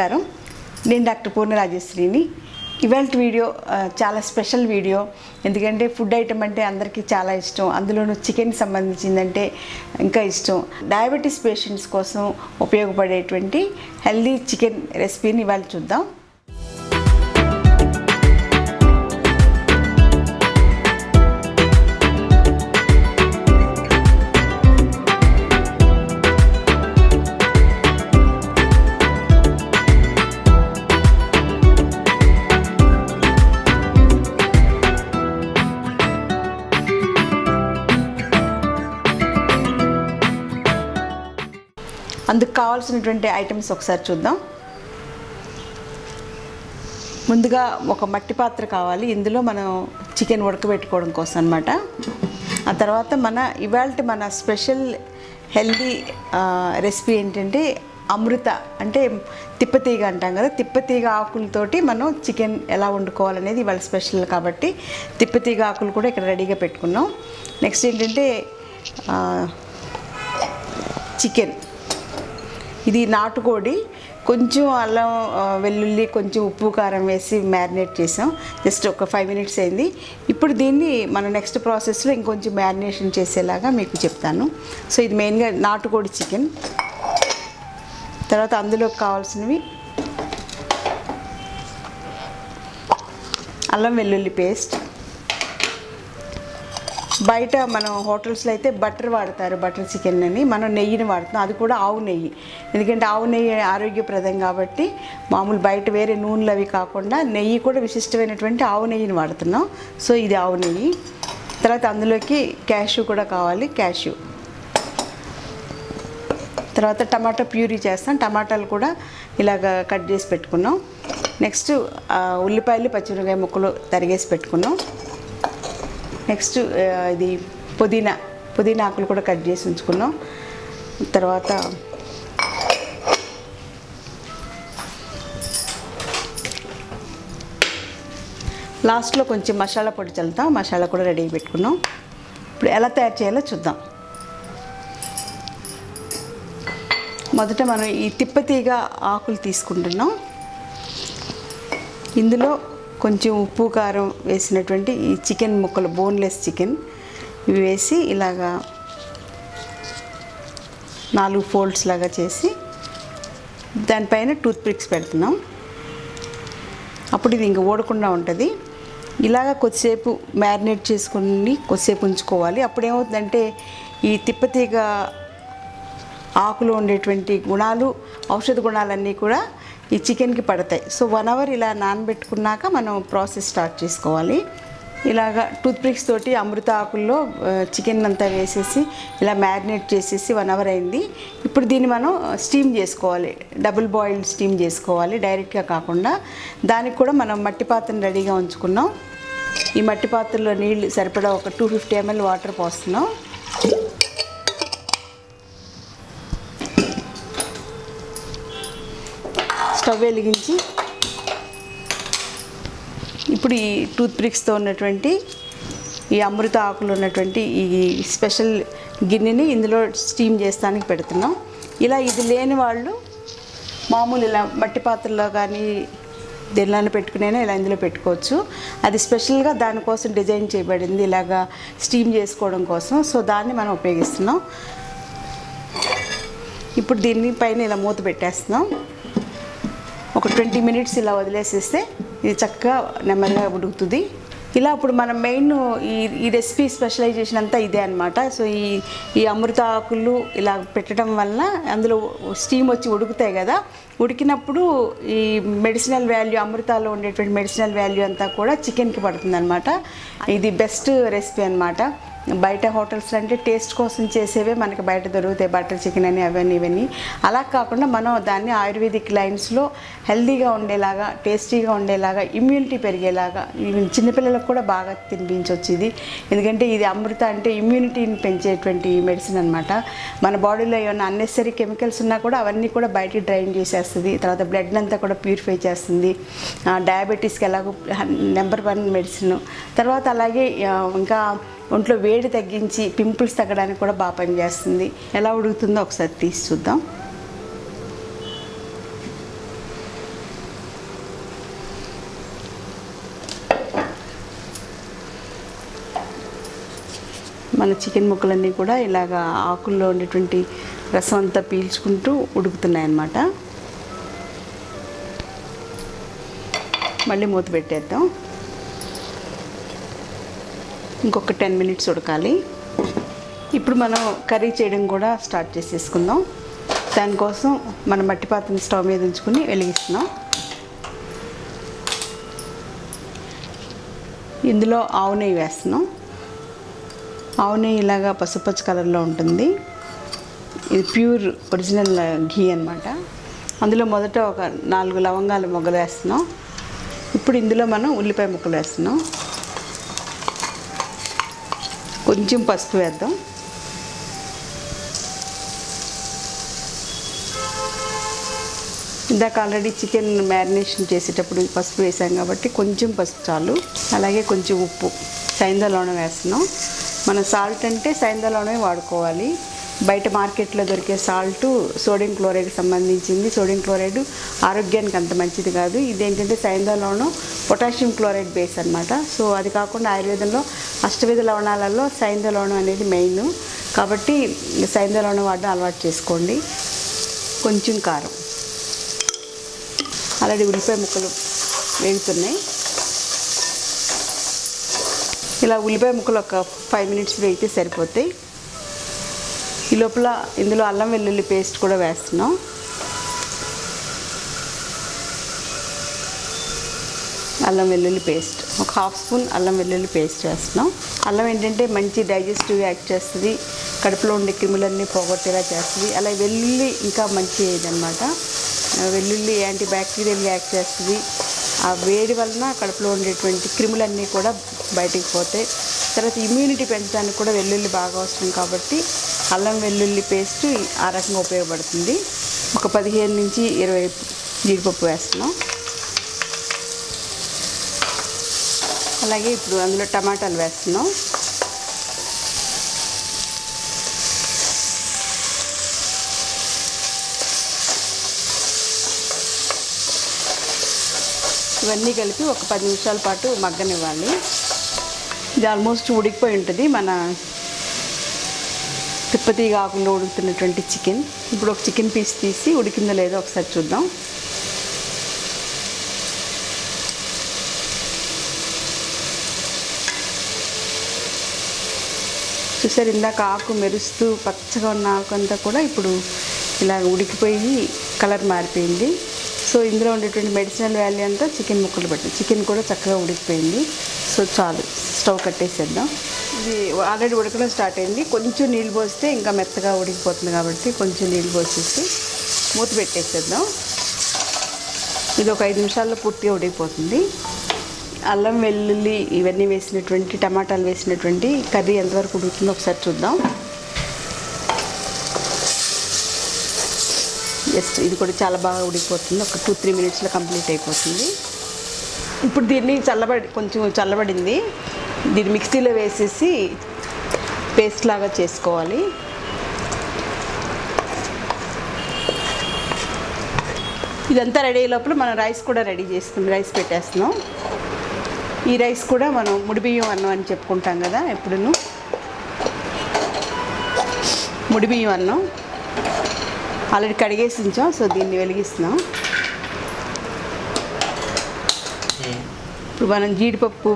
నమస్కారం. నేను డాక్టర్ కొంda రాజేశ్వరిని. ఇవాళ వీడియో చాలా స్పెషల్ వీడియో. ఎందుకంటే ఫుడ్ ఐటమ్ అంటే అందరికీ చాలా ఇష్టం, అందులోనూ చికెన్ సంబంధించిందంటే ఇంకా ఇష్టం. డయాబెటీస్ పేషెంట్స్ కోసం ఉపయోగపడేటువంటి హెల్దీ చికెన్ రెసిపీని ఇవాళ చూద్దాం. అందుకు కావాల్సినటువంటి ఐటమ్స్ ఒకసారి చూద్దాం. ముందుగా ఒక మట్టి పాత్ర కావాలి. ఇందులో మనం చికెన్ ఉడకబెట్టుకోవడం కోసం అన్నమాట. ఆ తర్వాత మన స్పెషల్ హెల్దీ రెసిపీ ఏంటంటే అమృత, అంటే తిప్పతీగ అంటాం కదా, తిప్పతీగ ఆకులతోటి మనం చికెన్ ఎలా వండుకోవాలనేది ఇవాళ స్పెషల్ కాబట్టి తిప్పతీగ ఆకులు కూడా ఇక్కడ రెడీగా పెట్టుకున్నాం. నెక్స్ట్ ఏంటంటే చికెన్, ఇది నాటుకోడి, కొంచెం అల్లం వెల్లుల్లి కొంచెం ఉప్పు కారం వేసి మ్యారినేట్ చేసాం. జస్ట్ ఒక 5 minutes అయింది. ఇప్పుడు దీన్ని మనం నెక్స్ట్ ప్రాసెస్లో ఇంకొంచెం మ్యారినేషన్ చేసేలాగా మీకు చెప్తాను. సో ఇది మెయిన్గా నాటుకోడి చికెన్. తర్వాత అందులోకి కావాల్సినవి అల్లం వెల్లుల్లి పేస్ట్. బయట మనం హోటల్స్లో అయితే బటర్ వాడతారు, బటర్ చికెన్ అని. మనం నెయ్యిని వాడుతున్నాం, అది కూడా ఆవు నెయ్యి. ఎందుకంటే ఆవు నెయ్యి ఆరోగ్యప్రదం కాబట్టి మామూలు బయట వేరే నూనెలు అవి కాకుండా నెయ్యి కూడా విశిష్టమైనటువంటి ఆవు నెయ్యిని వాడుతున్నాం. సో ఇది ఆవు నెయ్యి. తర్వాత అందులోకి క్యాష్యూ కూడా కావాలి, క్యాష్యూ. తర్వాత టమాటా ప్యూరీ చేస్తాం, టమాటాలు కూడా ఇలాగ కట్ చేసి పెట్టుకున్నాం. నెక్స్ట్ ఉల్లిపాయలు పచ్చిమిరపకాయ ముక్కలు తరిగేసి పెట్టుకున్నాం. నెక్స్ట్ ఇది పుదీనా ఆకులు కూడా కట్ చేసి ఉంచుకున్నాం. తర్వాత లాస్ట్లో కొంచెం మసాలా పొడి చల్లుతాం, మసాలా కూడా రెడీ పెట్టుకున్నాం. ఇప్పుడు ఎలా తయారు చేయాలో చూద్దాం. మొదట మనం ఈ తిప్పతీగ ఆకులు తీసుకుంటున్నాం. ఇందులో కొంచెం ఉప్పు కారం వేసినటువంటి ఈ చికెన్ ముక్కలు, బోన్లెస్ చికెన్ ఇవి వేసి ఇలాగా 4 folds లాగా చేసి దానిపైన టూత్ పిక్స్ పెడుతున్నాం. అప్పుడు ఇది ఇంక ఓడకుండా ఉంటుంది. ఇలాగా కొద్దిసేపు మ్యారినేట్ చేసుకుని కొద్దిసేపు ఉంచుకోవాలి. అప్పుడేమవుతుందంటే ఈ తిప్పతీగ ఆకులో ఉండేటువంటి గుణాలు, ఔషధ గుణాలన్నీ కూడా ఈ చికెన్కి పడతాయి. సో 1 hour ఇలా నానబెట్టుకున్నాక మనం ప్రాసెస్ స్టార్ట్ చేసుకోవాలి. ఇలాగా టూత్ పిక్స్ తోటి అమృత ఆకుల్లో చికెన్ అంతా వేసేసి ఇలా మ్యారినేట్ చేసేసి 1 hour అయింది. ఇప్పుడు దీన్ని మనం స్టీమ్ చేసుకోవాలి, డబుల్ బాయిల్డ్ స్టీమ్ చేసుకోవాలి, డైరెక్ట్గా కాకుండా. దానికి కూడా మనం మట్టి పాత్రను రెడీగా ఉంచుకున్నాం. ఈ మట్టి పాత్రలో నీళ్ళు సరిపడా ఒక 250 ml వాటర్ పోస్తున్నాం. స్టవ్ వెలిగించి ఇప్పుడు ఈ టూత్ పిక్స్తో ఉన్నటువంటి ఈ అమృత ఆకులు ఉన్నటువంటి ఈ స్పెషల్ గిన్నెని ఇందులో స్టీమ్ చేస్తానికి పెడుతున్నాం. ఇలా ఇది లేని వాళ్ళు మామూలు ఇలా మట్టి పాత్రలో కానీ దేనిలో పెట్టుకునేనా ఇలా ఇందులో పెట్టుకోవచ్చు. అది స్పెషల్గా దానికోసం డిజైన్ చేయబడింది, ఇలాగా స్టీమ్ చేసుకోవడం కోసం. సో దాన్ని మనం ఉపయోగిస్తున్నాం. ఇప్పుడు దీన్ని పైన ఇలా మూత పెట్టేస్తున్నాం. ఒక 20 minutes ఇలా వదిలేసేస్తే ఇది చక్కగా నెమ్మదిగా ఉడుకుతుంది. ఇలా ఇప్పుడు మనం మెయిన్ ఈ రెసిపీ స్పెషలైజేషన్ అంతా ఇదే అనమాట. సో ఈ అమృత ఆకులు ఇలా పెట్టడం వల్ల అందులో స్టీమ్ వచ్చి ఉడుకుతాయి కదా, ఉడికినప్పుడు ఈ మెడిసినల్ వాల్యూ, అమృతాలో ఉండేటువంటి మెడిసినల్ వాల్యూ అంతా కూడా చికెన్కి పడుతుంది అనమాట. ఇది బెస్ట్ రెసిపీ అనమాట. బయట హోటల్స్ అంటే టేస్ట్ కోసం చేసేవే మనకి బయట దొరుకుతాయి, బటర్ చికెన్ అని అవన్నీ ఇవన్నీ. అలా కాకుండా మనం దాన్ని ఆయుర్వేదిక్ లైన్స్లో హెల్దీగా ఉండేలాగా, టేస్టీగా ఉండేలాగా, ఇమ్యూనిటీ పెరిగేలాగా, చిన్నపిల్లలకు కూడా బాగా తినిపించవచ్చు ఇది. ఎందుకంటే ఇది అమృత అంటే ఇమ్యూనిటీని పెంచేటువంటి మెడిసిన్ అనమాట. మన బాడీలో ఏమైనా అన్నెసరీ కెమికల్స్ ఉన్నా కూడా అవన్నీ కూడా బయటికి డ్రైన్ చేసేస్తుంది. తర్వాత బ్లడ్ అంతా కూడా ప్యూరిఫై చేస్తుంది. డయాబెటీస్కి ఎలాగో నెంబర్ 1 మెడిసిన్. తర్వాత అలాగే ఇంకా ఒంట్లో వేడి తగ్గించి పింపుల్స్ తగ్గడానికి కూడా బాగా పనిచేస్తుంది. ఎలా ఉడుకుతుందో ఒకసారి తీసి చూద్దాం. మన చికెన్ ముక్కలన్నీ కూడా ఇలాగా ఆకుల్లో ఉండేటువంటి రసం అంతా పీల్చుకుంటూ ఉడుకుతున్నాయి అన్నమాట. మళ్ళీ మూత పెట్టేద్దాం. ఇంకొక 10 minutes ఉడకాలి. ఇప్పుడు మనం కర్రీ చేయడం కూడా స్టార్ట్ చేసేసుకుందాం. దానికోసం మనం మట్టి పాత్రని స్టవ్ మీద ఉంచుకుని వెలిగిస్తున్నాం. ఇందులో ఆవు నెయ్యి వేస్తున్నాం. ఆవు నెయ్యి ఇలాగా పసుపచ్చ కలర్లో ఉంటుంది. ఇది ప్యూర్ ఒరిజినల్ ఘీ అన్నమాట. అందులో మొదట ఒక 4 లవంగాల మొగ్గలు వేస్తున్నాం. ఇప్పుడు ఇందులో మనం ఉల్లిపాయ ముక్కలు వేస్తున్నాం. కొంచెం పసుపు వేద్దాం. ఇందాక ఆల్రెడీ చికెన్ మ్యారినేషన్ చేసేటప్పుడు పసుపు వేసాం కాబట్టి కొంచెం పసుపు చాలు. అలాగే కొంచెం ఉప్పు, సైంధవ వేస్తున్నాం. మన సాల్ట్ అంటే సైంధవ వాడుకోవాలి. బయట మార్కెట్లో దొరికే సాల్ట్ సోడియం క్లోరైడ్ సంబంధించింది. సోడియం క్లోరైడ్ ఆరోగ్యానికి అంత మంచిది కాదు. ఇదేంటంటే సైంధవ పొటాషియం క్లోరైడ్ బేస్ అన్నమాట. సో అది కాకుండా ఆయుర్వేదంలో అష్టవిధ లవణాలలో సైంధవ అనేది మెయిన్ కాబట్టి సైంధవ వాడడం అలవాటు చేసుకోండి. కొంచెం కారం. ఆల్రెడీ ఉల్లిపాయ ముక్కలు వేగుతున్నాయి. ఇలా ఉల్లిపాయ ముక్కలు ఒక 5 minutes వేగితే సరిపోతాయి. ఈ లోపల ఇందులో అల్లం వెల్లుల్లి పేస్ట్ కూడా వేస్తున్నాం. అల్లం వెల్లుల్లి పేస్ట్ ఒక 1/2 స్పూన్ అల్లం వెల్లుల్లి పేస్ట్ వేస్తున్నాం. అల్లం ఏంటంటే మంచి డైజెస్టివ్ యాక్ట్ చేస్తుంది. కడుపులో ఉండే క్రిములన్నీ పోగొట్టేలా చేస్తుంది. అలాగే వెల్లుల్లి ఇంకా మంచి ఇదన్నమాట. వెల్లుల్లి యాంటీ బ్యాక్టీరియల్ యాక్ట్ చేస్తుంది. ఆ వేడి వలన కడుపులో ఉండేటువంటి క్రిములన్నీ కూడా బయటికి పోతాయి. తర్వాత ఇమ్యూనిటీ పెంచడానికి కూడా వెల్లుల్లి బాగా అవసరం కాబట్టి అల్లం వెల్లుల్లి పేస్ట్ ఆ రకంగా ఉపయోగపడుతుంది. ఒక 15 నుంచి 20 జీడిపప్పు వేస్తున్నాం. అలాగే ఇప్పుడు అందులో టమాటాలు వేస్తున్నాం. ఇవన్నీ కలిపి ఒక 10 నిమిషాల పాటు మగ్గనివ్వాలి. ఇది ఆల్మోస్ట్ ఉడికిపోయి ఉంటుంది. మన తిప్పతి ఆకుల్లో ఉడుకుతున్నటువంటి చికెన్. ఇప్పుడు ఒక చికెన్ పీస్ తీసి ఉడికిందో లేదో ఒకసారి చూద్దాం. చూసారు, ఇందాక ఆకు మెరుస్తూ పచ్చగా ఉన్న ఆకు అంతా కూడా ఇప్పుడు ఇలా ఉడికిపోయి కలర్ మారిపోయింది. సో ఇందులో ఉండేటువంటి మెడిసినల్ వాల్యూ అంతా చికెన్ ముక్కలు పట్టింది. చికెన్ కూడా చక్కగా ఉడికిపోయింది. సో చాలు, స్టవ్ కట్టేసేద్దాం. ఇది ఆల్రెడీ ఉడకడం స్టార్ట్ అయింది. కొంచెం నీళ్ళు పోస్తే ఇంకా మెత్తగా ఉడికిపోతుంది కాబట్టి కొంచెం నీళ్ళు పోసేసి మూత పెట్టేసేద్దాం. ఇది ఒక 5 నిమిషాల్లో పూర్తిగా ఉడికిపోతుంది. అల్లం వెల్లుల్లి ఇవన్నీ వేసినటువంటి టమాటాలు వేసినటువంటి కర్రీ ఎంతవరకు ఉడుకుతుందో ఒకసారి చూద్దాం. జస్ట్ ఇది కూడా చాలా బాగా ఉడికిపోతుంది. ఒక 2-3 minutesలో కంప్లీట్ అయిపోతుంది. ఇప్పుడు దీన్ని కొంచెం చల్లబడింది. దీన్ని మిక్సీలో వేసేసి పేస్ట్ లాగా చేసుకోవాలి. ఇదంతా రెడీ అయ్యే లోపల మనం రైస్ కూడా రెడీ చేసుకుని రైస్ పెట్టేస్తున్నాం. ఈ రైస్ కూడా మనం ముడిబియ్యం అన్నం అని చెప్పుకుంటాం కదా ఎప్పుడును. ముడిబియ్యం అన్నం ఆల్రెడీ కడిగేసి ఉంచాం. సో దీన్ని వెలిగిస్తున్నాం. ఇప్పుడు మనం జీడిపప్పు,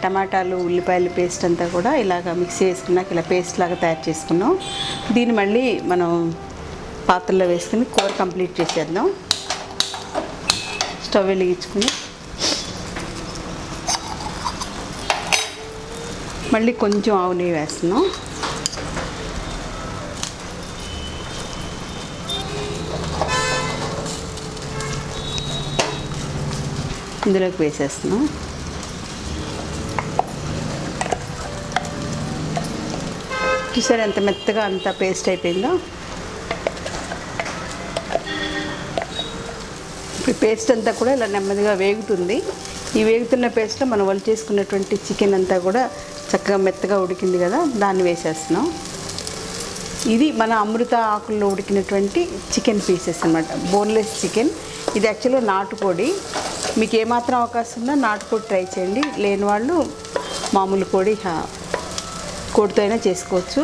టమాటాలు, ఉల్లిపాయలు పేస్ట్ అంతా కూడా ఇలాగ మిక్సీ వేసుకున్నాక ఇలా పేస్ట్ లాగా తయారు చేసుకున్నాం. దీన్ని మళ్ళీ మనం పాత్రలో వేసుకుని కూర కంప్లీట్ చేసేద్దాం. స్టవ్ వెలిగించుకుని మళ్ళీ కొంచెం ఆవు నెయ్యి వేస్తున్నాం. ఇందులోకి వేసేస్తున్నాం. చూసారు ఎంత మెత్తగా అంత పేస్ట్ అయిపోయిందో. ఈ పేస్ట్ అంతా కూడా ఇలా నెమ్మదిగా వేగుతుంది. ఈ వేగుతున్న పేస్ట్లో మనం చేసుకున్నటువంటి చికెన్ అంతా కూడా చక్కగా మెత్తగా ఉడికింది కదా, దాన్ని వేసేస్తున్నాం. ఇది మన అమృత ఆకుల్లో ఉడికినటువంటి చికెన్ పీసెస్ అన్నమాట. Boneless chicken. ఇది యాక్చువల్గా నాటుకోడి. మీకు ఏమాత్రం అవకాశం ఉన్నా నాటుకోడి ట్రై చేయండి. లేని వాళ్ళు మామూలు కోడి కోడితో అయినా చేసుకోవచ్చు.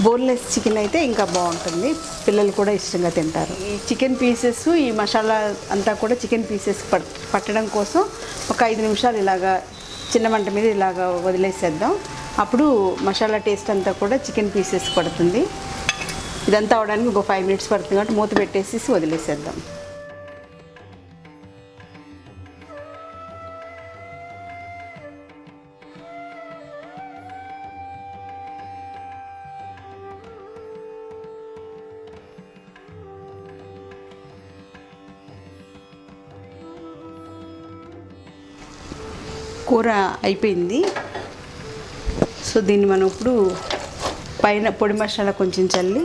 బోన్లెస్ చికెన్ అయితే ఇంకా బాగుంటుంది, పిల్లలు కూడా ఇష్టంగా తింటారు. ఈ చికెన్ పీసెస్, ఈ మసాలా అంతా కూడా చికెన్ పీసెస్ పట్టడం కోసం ఒక 5 నిమిషాలు ఇలాగా చిన్న మంట మీద ఇలాగా వదిలేసేద్దాం. అప్పుడు మసాలా టేస్ట్ అంతా కూడా చికెన్ పీసెస్ పడుతుంది. ఇదంతా అవడానికి ఒక 5 మినిట్స్ పడుతుంది కాబట్టి మూత పెట్టేసి వదిలేసేద్దాం. కూర అయిపోయింది. సో దీన్ని మనం ఇప్పుడు పైన పొడి మసాలా కొంచెం చల్లి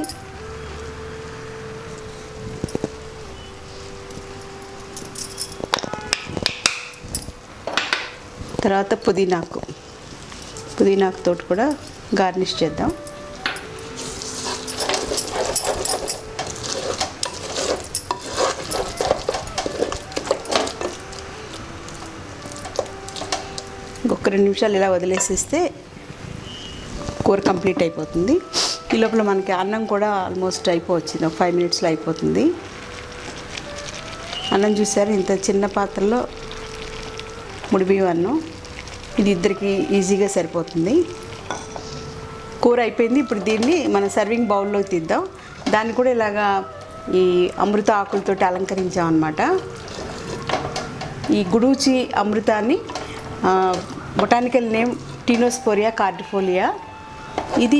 తర్వాత పుదీనాకుతో కూడా గార్నిష్ చేద్దాం. ఒక 2 నిమిషాలు ఇలా వదిలేసేస్తే కూర కంప్లీట్ అయిపోతుంది. ఈ లోపల మనకి అన్నం కూడా ఆల్మోస్ట్ అయిపోవచ్చింది, ఒక 5 మినిట్స్లో అయిపోతుంది. అన్నం చూసారు, ఇంత చిన్న పాత్రలో ముడిబియ్యం అన్నం, ఇది ఇద్దరికి ఈజీగా సరిపోతుంది. కూర అయిపోయింది. ఇప్పుడు దీన్ని మనం సర్వింగ్ బౌల్లోకి తీద్దాం. దాన్ని కూడా ఇలాగా ఈ అమృత ఆకులతో అలంకరించామన్నమాట. ఈ గుడూచి అమృతాన్ని బొటానికల్ నేమ్ టీనోస్పోరియా కార్డిఫోలియా. ఇది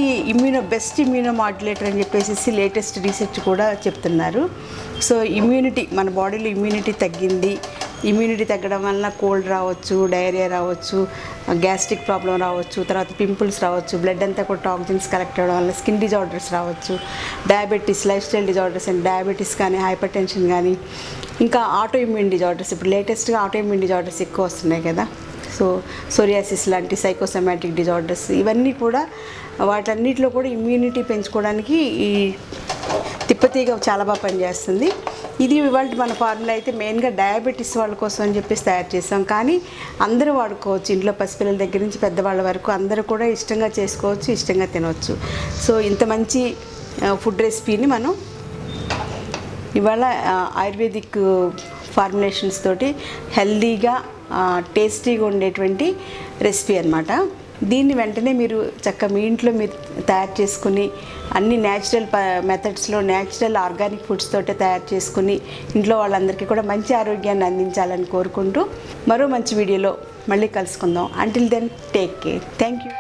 బెస్ట్ ఇమ్యూనో మాడ్యులేటర్ అని చెప్పేసి లేటెస్ట్ రీసెర్చ్ కూడా చెప్తున్నారు. సో ఇమ్యూనిటీ, మన బాడీలో ఇమ్యూనిటీ తగ్గింది, ఇమ్యూనిటీ తగ్గడం వల్ల కోల్డ్ రావచ్చు, డయేరియా రావచ్చు, గ్యాస్ట్రిక్ ప్రాబ్లం రావచ్చు, తర్వాత పింపుల్స్ రావచ్చు, బ్లడ్ అంతా కూడా టాక్సిన్స్ కలెక్ట్ అవ్వడం వల్ల స్కిన్ డిజార్డర్స్ రావచ్చు, diabetes, life style disorders and diabetes కానీ, హైపర్ టెన్షన్ కానీ, ఇంకా ఆటో ఇమ్యూన్ డిజార్డర్స్. ఇప్పుడు లేటెస్ట్గా ఆటో ఇమ్యూన్ డిజార్డర్స్ ఎక్కువ వస్తున్నాయి కదా. సో సోరియాసిస్ లాంటి సైకోసోమాటిక్ డిజార్డర్స్, ఇవన్నీ కూడా వాటన్నిటిలో కూడా ఇమ్యూనిటీ పెంచుకోవడానికి ఈ తిప్పతీగ చాలా బాగా పనిచేస్తుంది. ఇది ఇవాళ మన ఫార్ములా అయితే మెయిన్గా డయాబెటీస్ వాళ్ళ కోసం అని చెప్పేసి తయారు చేస్తాం. కానీ అందరూ వాడుకోవచ్చు, ఇంట్లో పసిపిల్లల దగ్గర నుంచి పెద్దవాళ్ళ వరకు అందరూ కూడా ఇష్టంగా చేసుకోవచ్చు, ఇష్టంగా తినవచ్చు. సో ఇంత మంచి ఫుడ్ రెసిపీని మనం ఇవాళ ఆయుర్వేదిక్ ఫార్ములేషన్స్ తోటి హెల్దీగా టేస్టీగా ఉండేటువంటి రెసిపీ అన్నమాట. దీన్ని వెంటనే మీరు చక్కగా మీ ఇంట్లో మీరు తయారు చేసుకుని అన్ని న్యాచురల్ మెథడ్స్లో న్యాచురల్ ఆర్గానిక్ ఫుడ్స్ తోటే తయారు చేసుకుని ఇంట్లో వాళ్ళందరికీ కూడా మంచి ఆరోగ్యాన్ని అందించాలని కోరుకుంటూ మరో మంచి వీడియోలో మళ్ళీ కలుసుకుందాం. Until then take care. Thank you.